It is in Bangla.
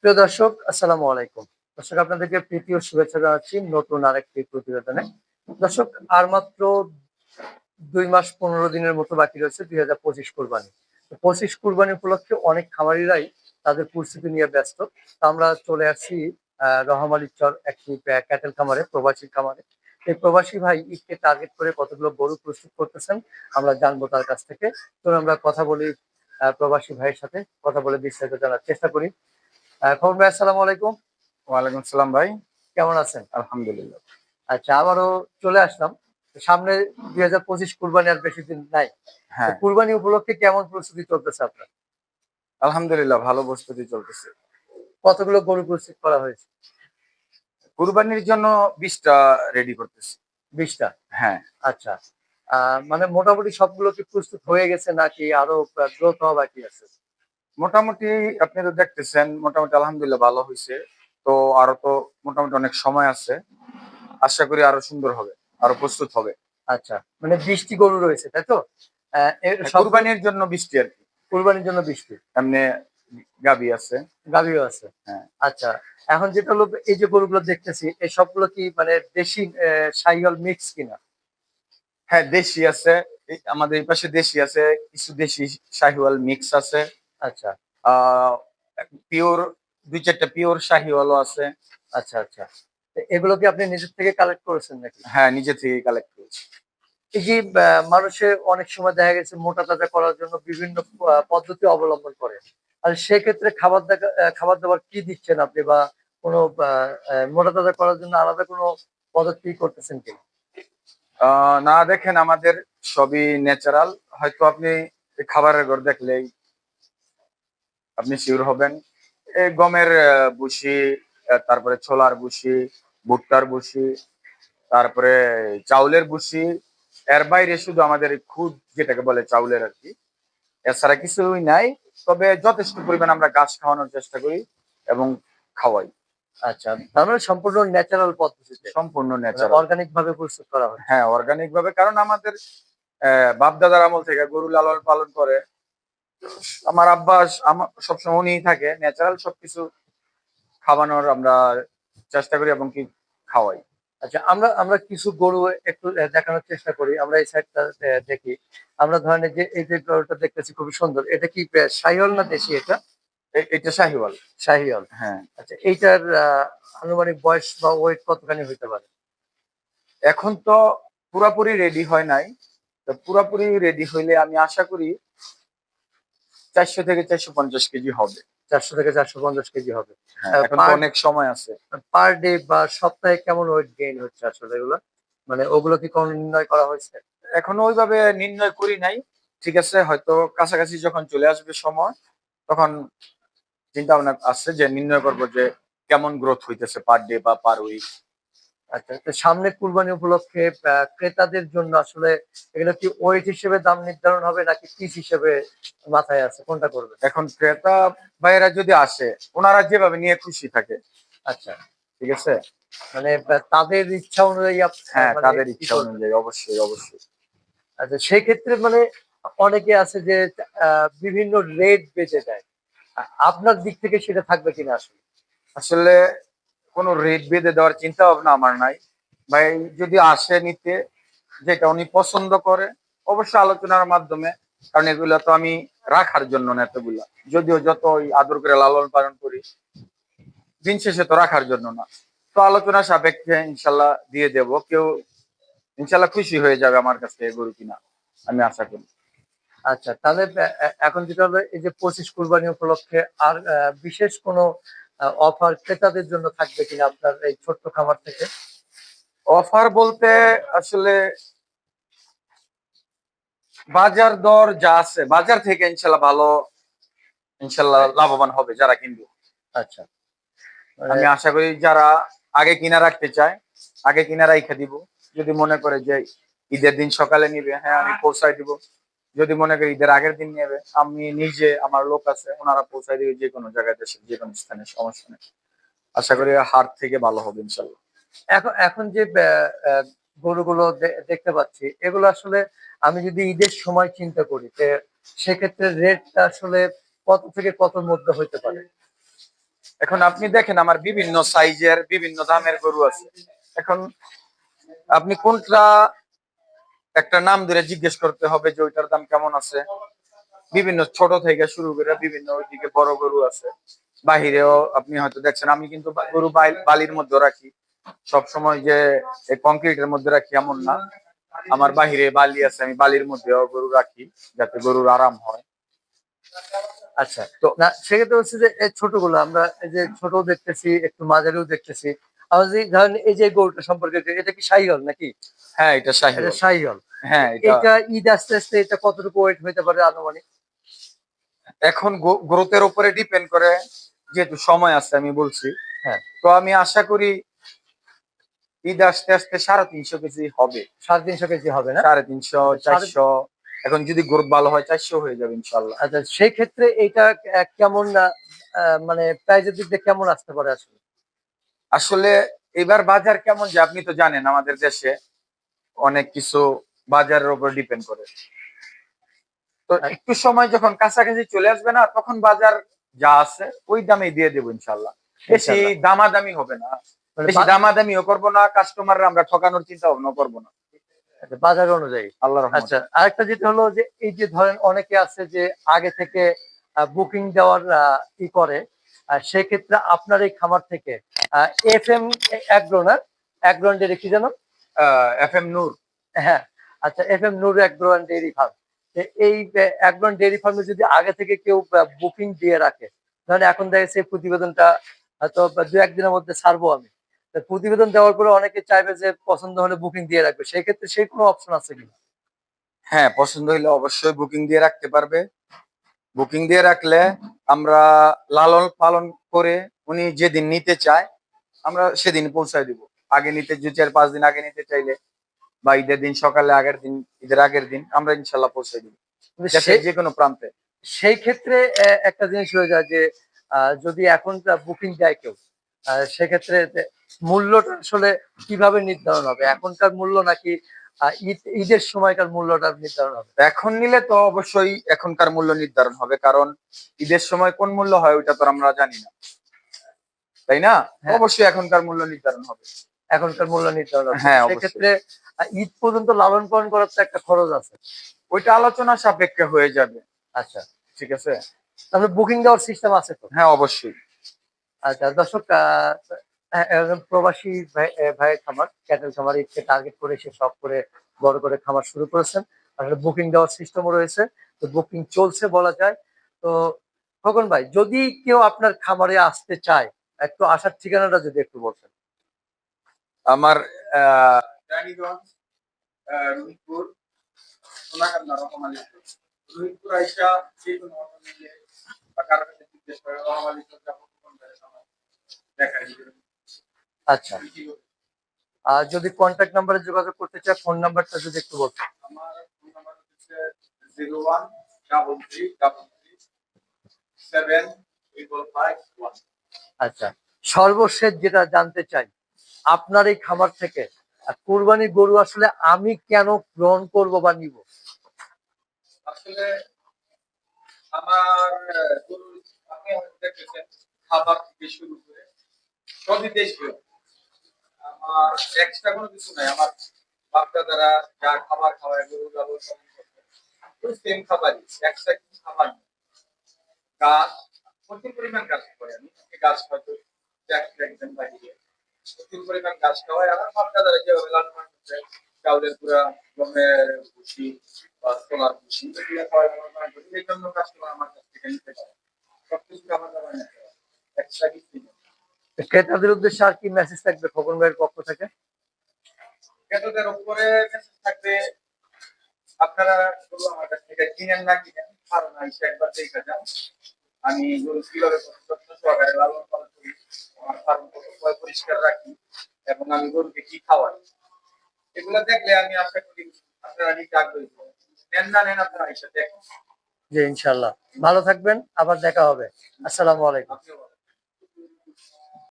প্রিয় দর্শক, আসসালামু আলাইকুম। দর্শক, আপনাদেরকে প্রীতি ও শুভেচ্ছা জানাচ্ছি নতুন আরেকটি প্রতিবেদনে। দর্শক, আর মাত্র ২ মাস ১৫ দিনের মতো বাকি রয়েছে ২০২৫ কুরবানি। তো ২৫ কুরবানি উপলক্ষে অনেক খামারিরাই তাদের প্রস্তুতি নিয়ে ব্যস্ত। তো আমরা চলে আসছি রহমালিচর একটি ক্যাটেল খামারে, প্রবাসী খামারে। এই প্রবাসী ভাই ঈদকে টার্গেট করে কতগুলো গরু প্রস্তুত করতেছেন আমরা জানবো তার কাছ থেকে। চলুন আমরা কথা বলি, প্রবাসী ভাইয়ের সাথে কথা বলে বিস্তারিত জানার চেষ্টা করি। খবর ভাই, আসসালামু আলাইকুম। ওয়ালাইকুম আসসালাম ভাই। কেমন আছেন? আলহামদুলিল্লাহ। আচ্ছা, আবারও চলে আসলাম। সামনে ২০২৫ কুরবানি আর বেশি দিন নাই। তো হ্যাঁ, কুরবানি উপলক্ষে কেমন প্রস্তুতি চলতেছে আপনার? আলহামদুলিল্লাহ ভালো প্রস্তুতি চলতেছে। কতগুলো গরু প্রস্তুত করা হয়েছে? কুরবানির জন্য ২০ টা রেডি করতেছি। ২০ টা? হ্যাঁ, আচ্ছা। মানে মোটামুটি সবগুলো কি প্রস্তুত হয়ে গেছে নাকি আরো গ্রোথ হওয়া বাকি আছে? মোটামুটি আপনি তো দেখতেছেন মোটামুটি আলহামদুলিল্লাহ ভালো হইছে। তো আরো তো মোটামুটি অনেক সময় আছে। আশা করি আরো সুন্দর হবে, আরো প্রস্তুত হবে। আচ্ছা, মানে ২০ টি গরু রয়েছে, তাই তো? এর হ্যাঁ, সবগুলো কুরবানির জন্য ২০ টি আরকি। কুরবানির জন্য ২০ টি? এমনি গাভী আছে। গাভীও আছে? হ্যাঁ, আচ্ছা। এখন যেটা হলো, এই যে গরুগুলো দেখতেছি, এই সবগুলো কি মানে দেশি শাহিওয়াল মিক্স কিনা? হ্যাঁ দেশি আছে। আমাদের এই পাশে দেশি আছে, কিছু দেশি শাহিওয়াল মিক্স আছে। আচ্ছা, আ পিওর ২-৪ টা পিওর শাহিওয়ালও আছে। আচ্ছা, আচ্ছা। তো এগুলো কি আপনি নিজের থেকে কালেক্ট করেছেন নাকি? হ্যাঁ, নিজে থেকেই কালেক্ট করেছি। এই যে মানুষের অনেক সময় দেখা গেছে মোটা তাজা করার জন্য বিভিন্ন পদ্ধতি অবলম্বন করে। আর সেক্ষেত্রে খাবার-দাবার কি দিচ্ছেন আপনি, বা কোনো মোটা তাজা করার জন্য আলাদা কোনো পদ্ধতি করতেছেন কিনা? আ না দেখেন আমাদের সবই ন্যাচারাল। হয়তো আপনি এই খাবারের ঘর দেখলেই আপনি সিউর হবেন। এই গমের ভুসি, তারপরে ছোলার ভুসি, ভুট্টার ভুসি, তারপরে চাউলের ভুসি। এর বাইরে শুধু আমাদের এই খুদ যেটাকে বলে চাউলের আরকি। এছাড়া কিছুই নাই। তবে যথেষ্ট পরিমাণ আমরা ঘাস খাওয়ানোর চেষ্টা করি এবং খাওয়াই। আচ্ছা, তার মানে সম্পূর্ণ ন্যাচারাল পদ্ধতিতে, সম্পূর্ণ মানে ন্যাচারাল। অর্গানিক ভাবে প্রস্তুত করা হচ্ছে। হ্যাঁ, অর্গানিক ভাবে কারণ আমাদের বাপ-দাদার আমল থেকে গরু লালন পালন করে। আমার আব্বা সবসময় উনিই থাকে। ন্যাচারাল সবকিছু খাওয়ানোর আমরা চেষ্টা করি এবং কি খাওয়াই। আচ্ছা, আমরা আমরা কিছু গরু একটু দেখানোর চেষ্টা করি। আমরা এই সাইডটা দেখি। আমরা ধরেন এই যে গরুটা দেখতেছি খুবই সুন্দর। এটা কি শাহিওয়াল না দেশি এটা? এটা শাহিওয়াল। শাহিওয়াল। হ্যাঁ, আচ্ছা, এইটার আনুমানিক বয়স বা ওয়েট কতখানি হইতে পারে? এখন তো পুরাপুরি রেডি হয় নাই। তো পুরাপুরি রেডি হইলে আমি আশা করি ৪০০ থেকে ৪৫০ কেজি হবে। ৪০০ থেকে ৪৫০ কেজি হবে। হ্যাঁ, এখন তো পার অনেক সময় আছে। পার ডে বা সপ্তাহে কেমন ওয়েট গেইন হচ্ছে আসলে এগুলা? মানে ওগুলো কি কোনো নির্ণয় করা হয়েছে? এখনো ওইভাবে নির্ণয় করি নাই। ঠিক আছে, হয়তো কাছাকাছি যখন চলে আসবে সময়, তখন চিন্তা ভাবনা আছে যে নির্ণয় করব যে কেমন গ্রোথ হইতেছে পার ডে বা পার উইক। আচ্ছা, তো সামনে কুরবানি উপলক্ষে ক্রেতাদের জন্য আসলে এগুলো কি ওয়েট হিসেবে দাম নির্ধারণ হবে নাকি পিস হিসেবে মাথায় আছে? কোনটা করবেন? এখন ক্রেতা ভাইয়েরা যদি আসে, ওনারা যেভাবে নিয়ে খুশি থাকে। আচ্ছা, ঠিক আছে? মানে তাদের ইচ্ছা অনুযায়ী হ্যাঁ, মানে তাদের ই ইচ্ছা করবেন। অনুযায়ী অবশ্যই, অবশ্যই। আচ্ছা, সেক্ষেত্রে মানে অনেকে আছে যে বিভিন্ন রেট বেঁধে দেয়। আপনার দিক থেকে সেটা থাকবে কিনা আসলে? আসলে কোনো রেট বেঁধে দেওয়ার চিন্তা ভাবনা আমার নাই। ভাই যদি আসে নিতে, যেটা উনি পছন্দ করে, অবশ্যই আলোচনার মাধ্যমে। কারণ এগুলা তো আমি রাখার জন্য না এতগুলা। যদিও যতই আদর করে লালন পালন করি, দিন শেষে তো রাখার জন্য না। তো আলোচনা সাপেক্ষে ইনশাল্লাহ দিয়ে দেব। কেউ ইনশাল্লাহ খুশি হয়ে যাবে আমার কাছ থেকে গরু কিনা। আমি আশা করি। আচ্ছা, তাহলে এখন যেটা হলো, এই যে ২৫ কুরবানি উপলক্ষে আর বিশেষ কোনো অফার ক্রেতাদের জন্য থাকবে কিনা আপনার এই ছোট্ট খামার থেকে? অফার বলতে আসলে বাজার দর যা আছে, বাজার থেকে ইনশাল্লাহ ভালো, ইনশাল্লাহ লাভবান হবে যারা কিনবে। আচ্ছা, মানে আমি আশা করি যারা আগে কিনা রাখতে চায়, আগে কিনা রাইখা দিব। যদি মনে করে যে ঈদের দিন সকালে নিবে, হ্যাঁ আমি পৌঁছায় দিব। যদি মনে করি ঈদের আগের দিন নেবে, আমি নিজে আমার লোক আছে, ওনারা পৌঁছায় দিবে যে কোনো জায়গায়, দেশের যে কোনো স্থানে, সমস্যা নেই। আশা করি হাট থেকে ভালো হবে ইনশাল্লাহ। এখন এখন যে গরুগুলো দেখতে পাচ্ছি, এগুলো আসলে আমি যদি ঈদের সময় চিন্তা করি, সেক্ষেত্রে রেটটা আসলে কত থেকে কতর মধ্যে হইতে পারে? এখন আপনি দেখেন আমার বিভিন্ন সাইজের বিভিন্ন দামের গরু আছে। এখন আপনি কোনটা একটা নাম ধরে জিজ্ঞেস করতে হবে যে ওইটার দাম কেমন আছে। বিভিন্ন ছোট থেকে শুরু করে বিভিন্ন ওইদিকে বড় গরু আছে। বাহিরেও আপনি হয়তো দেখছেন আমি কিন্তু গরু বালির মধ্যে রাখি। সব সময় যে কংক্রিটের মধ্যে রাখি এমন না। আমার বাহিরে বালি আছে, আমি বালির মধ্যেও গরু রাখি যাতে গরুর আরাম হয়। আচ্ছা, তো না সেক্ষেত্রে হচ্ছে যে এই ছোটগুলো আমরা এই যে ছোট দেখতেছি, একটু মাঝারিও দেখতেছি। আমরা যদি ধরেন এই যে গরুটা সম্পর্কে এটা কি শাহিওয়াল নাকি? হ্যাঁ, এটা এটা শাহিওয়াল। শাহিওয়াল। হ্যাঁ, এটা এটা ঈদ আস্তে আস্তে এটা কতটুকু ওয়েট হইতে পারে আনুমানিক? এখন গ্রোথের উপরে ডিপেন্ড করে, যেহেতু সময় আছে আমি বলছি। হ্যাঁ, তো আমি আশা করি ঈদ আসতে আসতে 350 কেজি হবে। 350 কেজি হবে না? 350, সাড়ে 400। এখন যদি গ্রোথ ভালো হয় 400 হয়ে যাবে ইনশাল্লাহ। আচ্ছা, সেই ক্ষেত্রে এইটা কেমন মানে প্রাইজের দিক দিয়ে কেমন আসতে পারে আসলে? আসলে এবার বাজার কেমন যে আপনি তো জানেন আমাদের দেশে অনেক কিছু বাজারের উপর ডিপেন্ড করে। তো আ একটু সময় যখন কাছাকাছি চলে আসবে না, তখন বাজার যা আছে ওই দামে দিয়ে দেবো ইনশাল্লাহ। বেশি ইনশাআল্লাহ। দামাদামি হবে না, মানে বেশি দামাদামিও করবো না, কাস্টমাররা আমরা ঠকানোর চিন্তা ভাবনা করবো না। আচ্ছা, বাজার অনুযায়ী। আল্লাহ আচ্ছা, রহমতে। আরেকটা যেটা হলো যে এই যে ধরেন অনেকে আছে যে আগে থেকে বুকিং দেওয়ার করে। সেক্ষেত্রে আপনার এই খামার থেকে FM এগ্রো না? এগ্রো অ্যান্ড ডেইরি কি যেন? FM নূর। হ্যাঁ, আচ্ছা, FM Noor agro and dairy farm. এই এগ্রো অ্যান্ড ডেইরি ফার্মে যদি আগে থেকে কেউ বুকিং দিয়ে রাখে, ধরেন এখন দেখা যাচ্ছে এই প্রতিবেদনটা হয়তো ২-১ দিনের মধ্যে ছাড়বো আমি। তো প্রতিবেদন দেওয়ার পরে অনেকে চাইবে যে পছন্দ হলে বুকিং দিয়ে রাখবে। সেক্ষেত্রে সেই কোনো অপশন আছে কিনা? হ্যাঁ, পছন্দ হইলে অবশ্যই বুকিং দিয়ে রাখতে পারবে। বুকিং দিয়ে রাখলে আমরা লালন পালন করে উনি যেদিন নিতে চায় আমরা সেদিন পৌঁছায় দিব। আগে নিতে যে ৪-৫ দিন আগে নিতে চাইলে বা ঈদের দিন সকালে আগের দিন, ঈদের আগের দিন আমরা ইনশাল্লাহ পৌঁছে দিব কিন্তু দেশের যে কোনো প্রান্তে। সেই ক্ষেত্রে একটা জিনিস হয়ে যায় যে যদি এখন বুকিং দেয় কেউ, সেক্ষেত্রে মূল্যটা আসলে কিভাবে নির্ধারণ হবে? এখনকার মূল্য নাকি ঈদের সময়কার মূল্যটা নির্ধারণ হবে? এখন নিলে তো অবশ্যই এখনকার মূল্য নির্ধারণ হবে, কারণ ঈদের সময় কোন মূল্য হয় ওইটা তো আমরা জানি না, তাই না? হ্যাঁ, অবশ্যই এখনকার মূল্য নির্ধারণ হবে। এখনকার মূল্য নির্ধারণ হবে। হ্যাঁ, অবশ্যই। সেক্ষেত্রে ঈদ পর্যন্ত লালন পালন করার তো একটা খরচ আছে। ওইটা আলোচনা সাপেক্ষে হয়ে যাবে। আচ্ছা, ঠিক আছে। তাহলে বুকিং দেওয়ার সিস্টেম আছে তো? হ্যাঁ, অবশ্যই। আচ্ছা, দর্শক, একজন প্রবাসী ভাইয়ের খামার, ক্যাটেল খামার ঈদকে টার্গেট করে সে শখ করে বড় করে খামার শুরু করেছেন। আসলে বুকিং দেওয়ার সিস্টেমও রয়েছে। তো বুকিং চলছে বলা যায়। তো খোকন ভাই, যদি কেউ আপনার খামারে আসতে চায়, একটু আসার ঠিকানাটা যদি একটু বলতেন। আমার রানীগঞ্জ, রুইপুর, সোনাকান্দা, রকমালী। রুইপুর আইসা যে কোনো অটো নিলে বা কারো কাছে জিজ্ঞেস করে রকমালী যাবো কোন জায়গায় আমার দেখাই দিবে। আচ্ছা, আর যদি কন্ট্যাক্ট নাম্বারে যোগাযোগ করতে চায়, ফোন নাম্বারটা যদি একটু বলতেন। আমার ফোন নাম্বার হচ্ছে 0133375551। আচ্ছা, সর্বশেষ যেটা জানতে চাই, আপনার এই খামার থেকে কুরবানির গরু আসলে আমি কেন গ্রহণ করব বা নিব? আসলে আমার গরু আপনি হয়তো দেখতেছেন খাবার থেকে শুরু করে সবই দেশীয়। আমার এক্সট্রা কোনো কিছু নাই। আমার বাপ দাদারা যা খাবার খাওয়ায় গরু লালন পালন করতে ওই সেম খাবারই, এক্সট্রা কিছু খাবার নেই। গাছ প্রচুর পরিমাণ গাছ খাওয়াই আমি। গাছ হয়তো দেখবেন বাড়িয়ে প্রচুর পরিমাণ গাছ খাওয়াই। আমার বাপ দাদারা যেভাবে লালন পালন করছে চাউলের গুঁড়া, গমের ভুসি বা ছোলার ভুসি এগুলো খাওয়াই লালন পালন করি। এই জন্য কাস্টমার আমার কাছ থেকে নিতে পারে। সবকিছু খাবার দাবার নিতে পারে, এক্সট্রা কিছু নেই। ক্রেতাদের উদ্দেশ্যে আর কি মেসেজ থাকবে খোকন ভাইয়ের পক্ষ থেকে? ক্রেতাদের উপরে মেসেজ থাকবে, আপনারা গরু আমার কাছ থেকে কিনেন না কিনেন কারণ এসে একবার দেখে যান আমি গরু কিভাবে যত্ন সহকারে লালন পালন করি, আমার ফার্ম কত পরিষ্কার রাখি এবং আমি গরুকে কি খাওয়াই, এগুলো দেখলে আমি আশা করি আপনারা নিতে আগ্রহী হবেন। নেন না নেন আপনারা এসে দেখেন। জি, ইনশাল্লাহ। ভালো থাকবেন, আবার দেখা হবে। আসসালামু আলাইকুম। আপনিও